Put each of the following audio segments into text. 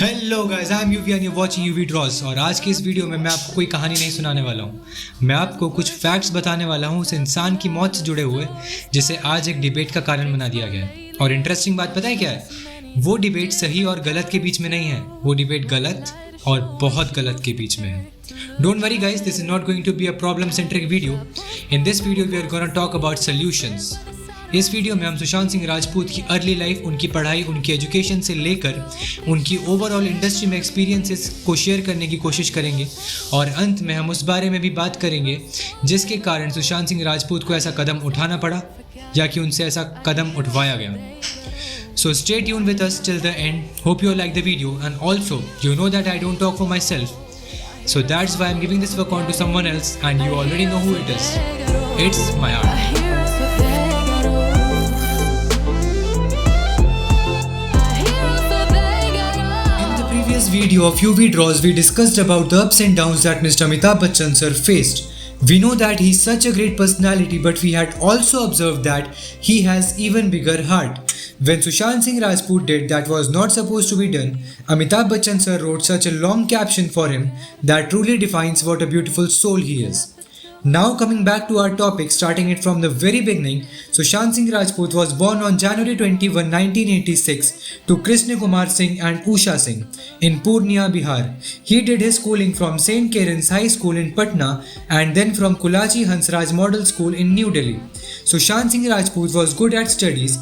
Hello guys, I am UV and you watching UV draws. और आज की इस वीडियो में मैं आपको कोई कहानी नहीं सुनाने वाला हूँ। मैं आपको कुछ फैक्ट्स बताने वाला हूँ उस इंसान की मौत से जुड़े हुए जिसे आज एक डिबेट का कारण बना दिया गया है। और इंटरेस्टिंग बात पता है क्या है? वो डिबेट सही और गलत के बीच में नहीं है, वो डिबेट गलत और बहुत गलत के बीच में है। Don't worry guys, this is not going to be a problem centric video. In this video we are going to talk about solutions. इस वीडियो में हम सुशांत सिंह राजपूत की अर्ली लाइफ, उनकी पढ़ाई, उनकी एजुकेशन से लेकर उनकी ओवरऑल इंडस्ट्री में एक्सपीरियंसेस को शेयर करने की कोशिश करेंगे और अंत में हम उस बारे में भी बात करेंगे जिसके कारण सुशांत सिंह राजपूत को ऐसा कदम उठाना पड़ा या कि उनसे ऐसा कदम उठवाया गया। So stay tuned with us till the end. Hope you like the video, and also you know that I don't talk for myself. So that's why I'm giving this work on to someone else, and you already know who it is. It's my art. In the previous video of UV Draws, we discussed about the ups and downs that Mr. Amitabh Bachchan sir faced. We know that he's such a great personality, but we had also observed that he has even bigger heart. When Sushant Singh Rajput did that was not supposed to be done, Amitabh Bachchan sir wrote such a long caption for him that truly defines what a beautiful soul he is. Now coming back to our topic, starting it from the very beginning, Sushant Singh Rajput was born on January 21, 1986 to Krishna Kumar Singh and Usha Singh in Purnia, Bihar. He did his schooling from St. Karen's High School in Patna and then from Kulachi Hansraj Model School in New Delhi. Sushant Singh Rajput was good at studies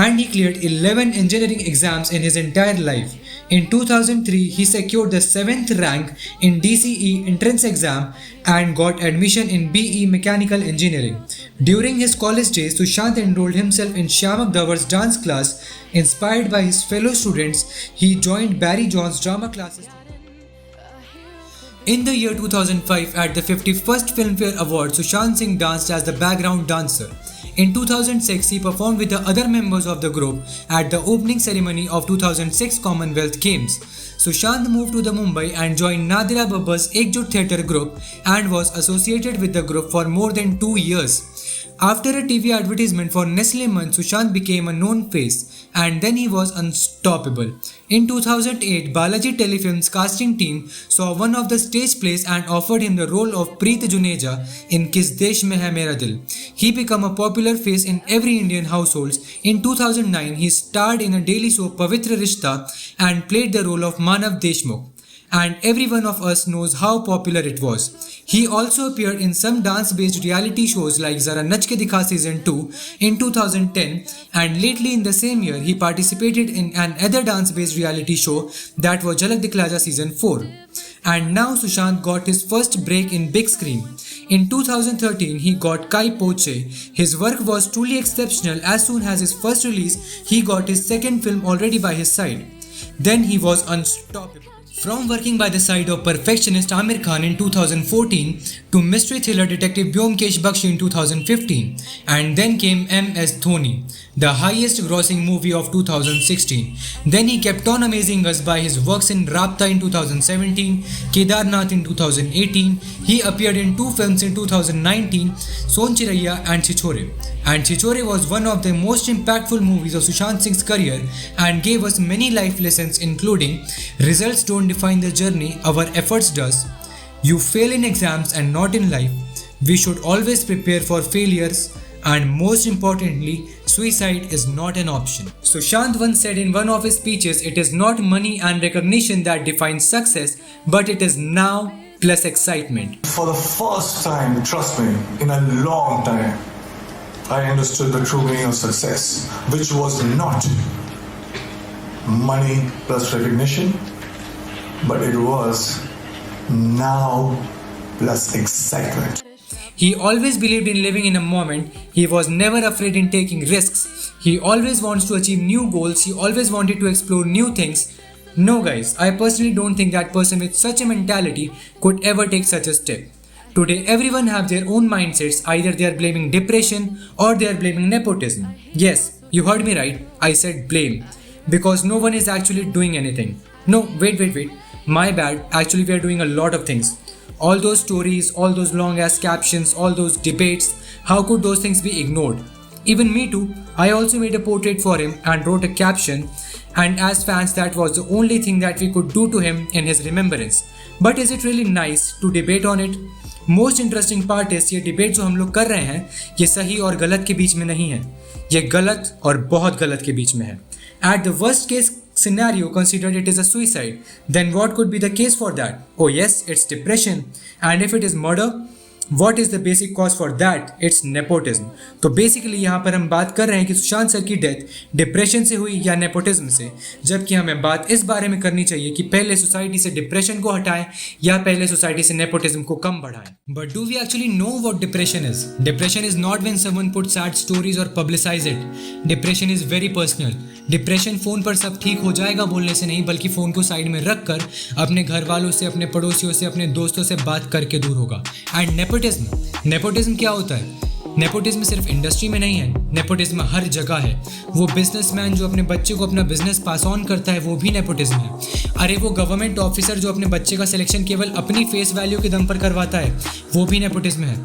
and he cleared 11 engineering exams in his entire life. In 2003, he secured the 7th rank in DCE entrance exam and got admission in BE Mechanical Engineering. During his college days, Sushant enrolled himself in Shyamak Davar's dance class. Inspired by his fellow students, he joined Barry John's drama classes. In the year 2005, at the 51st Filmfare Awards, Sushant Singh danced as the background dancer. In 2006, he performed with the other members of the group at the opening ceremony of 2006 Commonwealth Games. Sushant moved to the Mumbai and joined Nadira Babba's Ekjut Theatre group and was associated with the group for more than 2 years. After a TV advertisement for Nestle Munch, Sushant became a known face and then he was unstoppable. In 2008, Balaji Telefilm's casting team saw one of the stage plays and offered him the role of Preet Juneja in Kis Desh Mein Hai Mera Dil. He became a popular face in every Indian household. In 2009, he starred in a daily soap Pavitra Rishta and played the role of Manav Deshmukh. And every one of us knows how popular it was. He also appeared in some dance-based reality shows like Zara Nach Ke Dikha Season 2 in 2010, and lately in the same year he participated in another dance-based reality show that was Jhalak Dikla Ja Season 4. And now Sushant got his first break in big screen. In 2013 he got Kai Po Che. His work was truly exceptional. As soon as his first release, he got his second film already by his side. Then he was unstoppable. From working by the side of perfectionist Amir Khan in 2014 to mystery thriller detective Byomkesh Bakshi in 2015, and then came MS Dhoni, the highest grossing movie of 2016. Then he kept on amazing us by his works in Rabta in 2017, Kedarnath in 2018. He appeared in 2 films in 2019, Son Chiraiya and Chichore. And Chichore was one of the most impactful movies of Sushant Singh's career and gave us many life lessons, including results don't define the journey, our efforts does. You fail in exams and not in life. We should always prepare for failures, and most importantly, suicide is not an option. Sushant once said in one of his speeches, it is not money and recognition that defines success, but it is now plus excitement. For the first time, trust me, in a long time, I understood the true meaning of success, which was not money plus recognition, but it was now plus excitement. He always believed in living in a moment. He was never afraid in taking risks. He always wants to achieve new goals. He always wanted to explore new things. No guys, I personally don't think that person with such a mentality could ever take such a step. Today everyone have their own mindsets. Either they are blaming depression or they are blaming nepotism. Yes, you heard me right. I said blame. Because no one is actually doing anything. No, wait. My bad. Actually we are doing a lot of things. All those stories, all those long ass captions, all those debates, how could those things be ignored? Even me too. I also made a portrait for him and wrote a caption. And as fans, that was the only thing that we could do to him in his remembrance. But is it really nice to debate on it? Most interesting part is ये debate जो हम लोग कर रहे हैं ये सही और गलत के बीच में नहीं है, ये गलत और बहुत गलत के बीच में है. At the worst case scenario, considered it is a suicide. Then what could be the case for that? Oh yes, it's depression. And if it is murder, what is the basic cause for that? It's nepotism. तो basically यहाँ पर हम बात कर रहे हैं कि Sushant sir की डेथ डिप्रेशन से हुई या नेपोटिज्म से, जबकि हमें बात इस बारे में करनी चाहिए कि पहले सोसाइटी से डिप्रेशन को हटाएं या पहले सोसाइटी से नेपोटिज्म को कम बढ़ाएं. But do we actually know what depression is? Depression is not when someone put sad stories और publicise it. Depression is very personal. Depression phone पर सब ठीक हो जाएगा बोलने से नहीं, बल्कि फोन को साइड में रख कर अपने घर वालों से, अपने पड़ोसियों से, अपने दोस्तों से बात करके दूर होगा. एंड नेपोटिज्म क्या होता है? नेपोटिज्म सिर्फ इंडस्ट्री में नहीं है, नेपोटिज्म हर जगह है. वो बिजनेसमैन जो अपने बच्चे को अपना बिजनेस पास ऑन करता है वो भी नेपोटिज्म है. अरे वो गवर्नमेंट ऑफिसर जो अपने बच्चे का सिलेक्शन केवल अपनी फेस वैल्यू के दम पर करवाता है वो भी नेपोटिज्म है.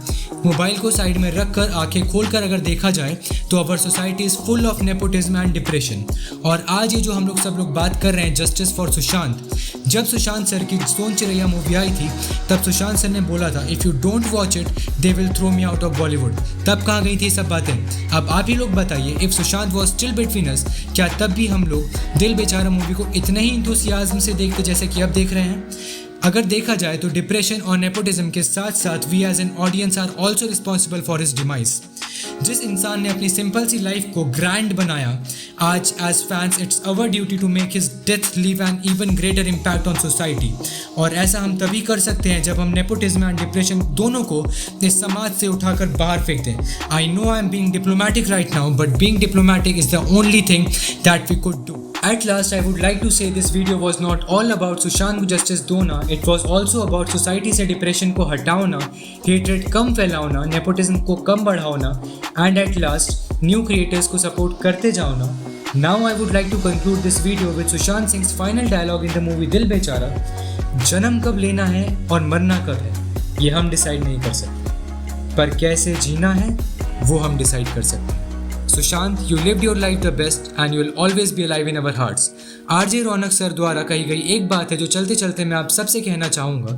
मोबाइल को साइड में रख कर आंखें खोल कर अगर देखा जाए तो our society is full of nepotism and depression. और आज ये जो हम लोग सब लोग बात कर रहे हैं जस्टिस फॉर सुशांत, जब सुशांत सर की सोन चिरैया मूवी आई थी तब सुशांत सर ने बोला था if you don't watch it they will throw me out of Bollywood. तब कहाँ गई थी सब बातें? अब आप ही लोग बताइए, if Sushant was still between us, क्या तब भी हम लोग दिल बेचारा मूवी को इतने ही इंथुसियाज्म से देखते जैसे कि अब देख रहे हैं? अगर देखा जाए तो डिप्रेशन और नेपोटिज्म के साथ साथ we as an audience are also responsible for his demise. जिस इंसान ने अपनी सिंपल सी लाइफ को ग्रैंड बनाया, आज as fans it's our duty to make his death leave an even greater impact on society. और ऐसा हम तभी कर सकते हैं जब हम नेपोटिज्म एंड डिप्रेशन दोनों को इस समाज से उठाकर बाहर फेंक दें. I know I am being diplomatic right now, but being diplomatic is the only thing that we could do. At last, I would like to say this video was not all about Sushant justice दोना. It was also about society से depression को हटाओना, hatred कम फैलाओना, nepotism को कम बढ़ाओना, and at last new creators को support करते जाओना. Now I would like to conclude this video with Sushant सिंह's final dialogue in the movie दिल बेचारा. जन्म कब लेना है और मरना कब है ये हम डिसाइड नहीं कर सकते, पर कैसे जीना है वो हम डिसाइड कर सकते हैं. Sushant, you lived your life the best and you will always be alive in our hearts. RJ Raunak sir द्वारा कही गई एक बात है जो चलते चलते मैं आप सबसे कहना चाहूँगा.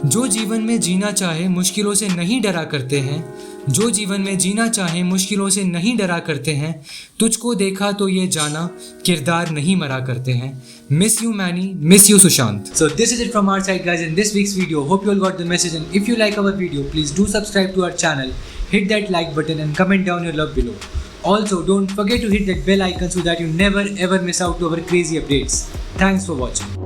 जो जीवन में जीना चाहे मुश्किलों से नहीं डरा करते हैं, जो जीवन में जीना चाहे मुश्किलों से नहीं डरा करते हैं, तुझको देखा तो ये जाना किरदार नहीं मरा करते हैं. Miss you many, miss you Sushant. So this is it from our side guys in this week's video. Hope you all got the message, and if you like our video please do subscribe to our channel, hit that like button and comment down your love below. Also, don't forget to hit that bell icon so that you never ever miss out to our crazy updates. Thanks for watching.